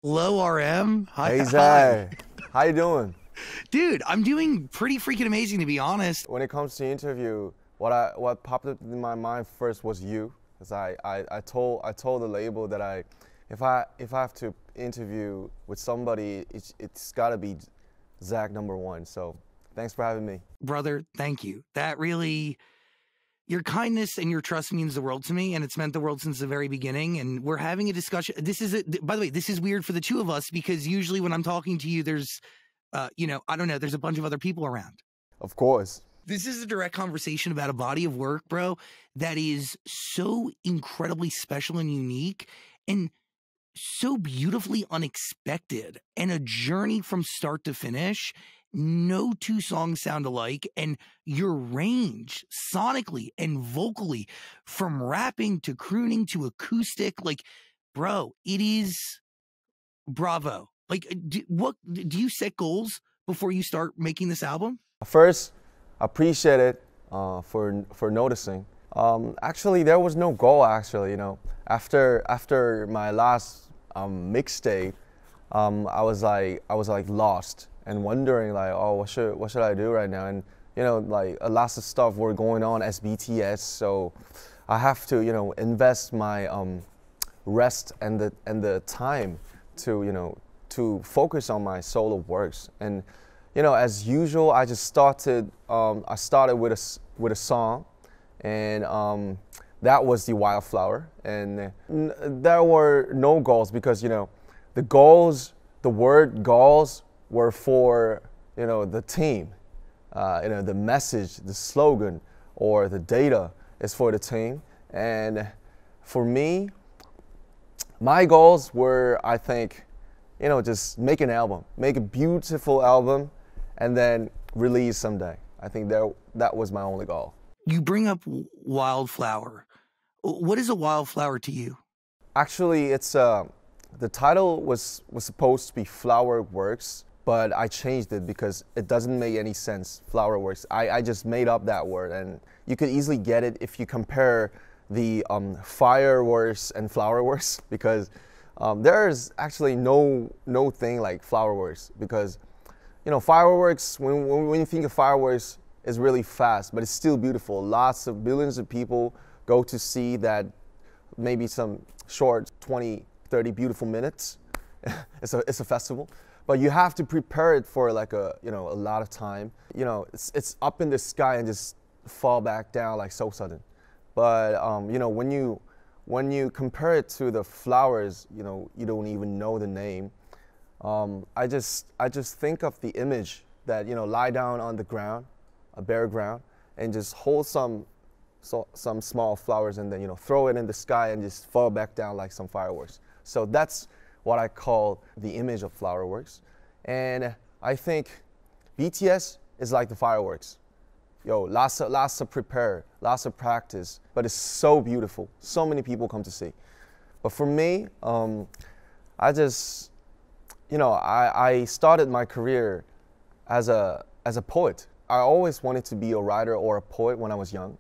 Low RM. Hey Hi. Zay, how you doing? Dude, I'm doing pretty freaking amazing, to be honest. When it comes to interview, what popped up in my mind first was you, because I told the label that if I have to interview with somebody, it's got to be Zach #1. So thanks for having me. Brother, thank you. That really, your kindness and your trust means the world to me, and it's meant the world since the very beginning. And we're having a discussion. By the way, this is weird for the two of us because usually when I'm talking to you, there's, I don't know, there's a bunch of other people around. Of course. This is a direct conversation about a body of work, bro, that is so incredibly special and unique and so beautifully unexpected, and a journey from start to finish. No two songs sound alike, and your range sonically and vocally, from rapping to crooning to acoustic, like, bro, it is bravo. Like, do you set goals before you start making this album? First, I appreciate it for noticing. Actually, there was no goal. Actually, after my last mixtape, I was like lost and wondering like, oh, what should I do right now? And like a lot of stuff were going on as BTS, so I have to invest my rest and the time to focus on my solo works. And as usual, I just started. I started with a song, and that was the Wildflower. And there were no goals because the goals, the word goals, were for the team. The message, the slogan, or the data is for the team. And for me, my goals were, I think, just make an album, make a beautiful album, and then release someday. I think that was my only goal. You bring up Wildflower. What is a wildflower to you? Actually, it's the title was supposed to be Flower Works, but I changed it because it doesn't make any sense. Flower Works. I just made up that word, and you could easily get it if you compare the fireworks and flower works, because there's actually no thing like flower works, because fireworks, when you think of fireworks, is really fast, but it's still beautiful. Lots of billions of people go to see that, maybe some short 20, 30 beautiful minutes. It's a festival, but you have to prepare it for like a lot of time. It's up in the sky and just fall back down like so sudden. But when you compare it to the flowers, you don't even know the name. I just think of the image that lie down on the ground, a bare ground, and just hold some small flowers and then throw it in the sky and just fall back down like some fireworks. So that's what I call the image of flower works. And I think BTS is like the fireworks. Lots of prepare, lots of practice, but it's so beautiful. So many people come to see. But for me, I just, I started my career as a poet. I always wanted to be a writer or a poet when I was young.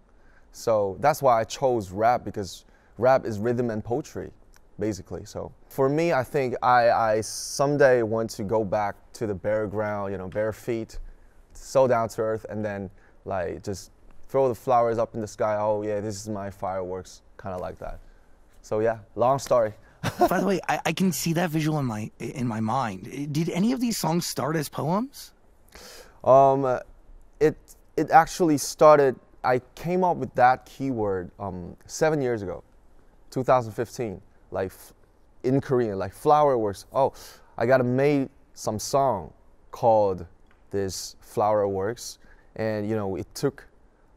So that's why I chose rap, because rap is rhythm and poetry, basically. So for me, I think I someday want to go back to the bare ground, bare feet, so down to earth, and then like just throw the flowers up in the sky. Oh yeah, this is my fireworks, kind of like that. So yeah, long story. By the way, I can see that visual in my mind. Did any of these songs start as poems? It actually started. I came up with that keyword 7 years ago, 2015. Like in Korean, like flower works. Oh, I gotta make some song called this Flower Works, and it took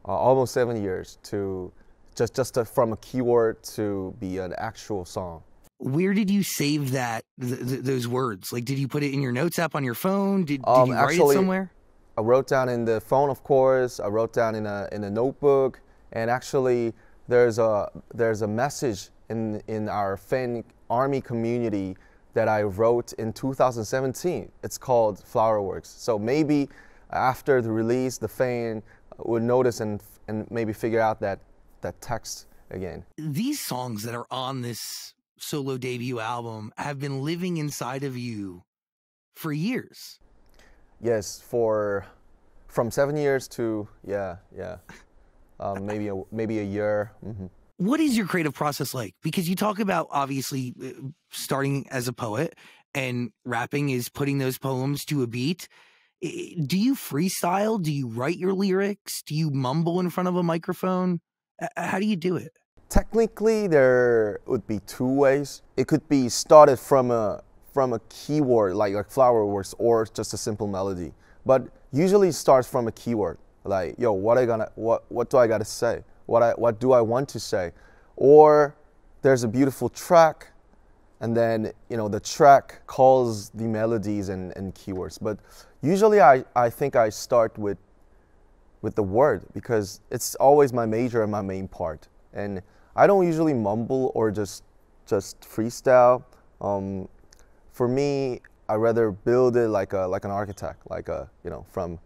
almost 7 years to from a keyword to be an actual song. Where did you save those words? Like, did you put it in your notes app on your phone? Did you write it somewhere? I wrote down in the phone, of course. I wrote down in a notebook, and actually there's a message in our fan army community that I wrote in 2017. It's called Flower Works. So maybe after the release, the fan would notice and maybe figure out that text again. These songs that are on this solo debut album have been living inside of you for years. Yes, from 7 years to maybe a year. What is your creative process like? Because you talk about obviously starting as a poet, and rapping is putting those poems to a beat. Do you freestyle? Do you write your lyrics? Do you mumble in front of a microphone? How do you do it? Technically, there would be two ways. It could be started from a keyword like flower works, or just a simple melody. But usually it starts from a keyword, like, yo, what do I gotta say? What do I want to say? Or there's a beautiful track, and then the track calls the melodies and keywords. But usually I think I start with the word, because it's always my major and my main part. And I don't usually mumble or just freestyle. For me, I rather build it like an architect, from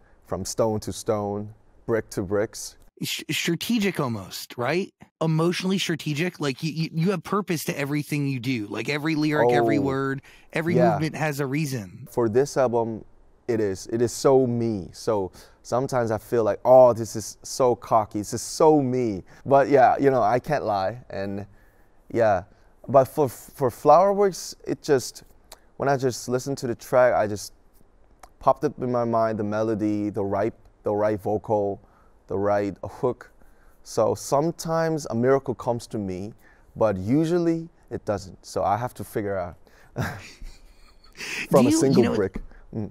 stone to stone, brick to bricks. Strategic almost, right? Emotionally strategic. Like you have purpose to everything you do. Like every lyric, every word, every movement has a reason. For this album, it is so me. So sometimes I feel like, oh, this is so cocky. This is so me. But yeah, I can't lie. And yeah, but for Flowerworks, when I just listen to the track, I just popped up in my mind the melody, the right vocal, the right hook. So sometimes a miracle comes to me, but usually it doesn't. So I have to figure out from a single brick.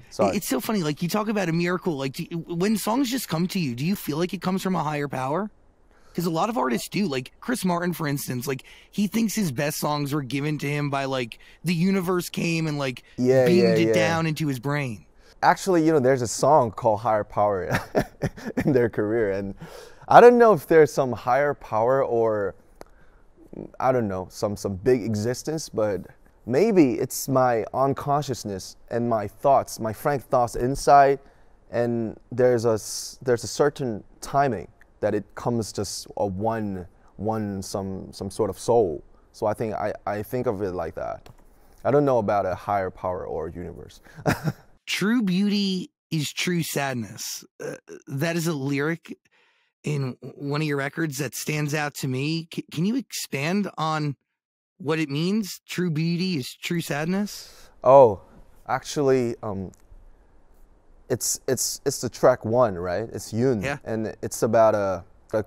Sorry. It's so funny. Like, you talk about a miracle. Like, when songs just come to you, do you feel like it comes from a higher power? Because a lot of artists do. Like Chris Martin, for instance, like he thinks his best songs were given to him by like the universe came and like beamed it down into his brain. Actually, there's a song called Higher Power in their career. And I don't know if there's some higher power, or I don't know, some big existence, but maybe it's my unconsciousness and my thoughts, my frank thoughts inside. And there's a certain timing that it comes just some sort of soul. So I think of it like that. I don't know about a higher power or universe. True beauty is true sadness. That is a lyric in one of your records that stands out to me. Can you expand on what it means? True beauty is true sadness? Oh, actually, it's the track 1, right? It's Yoon. Yeah. And it's about a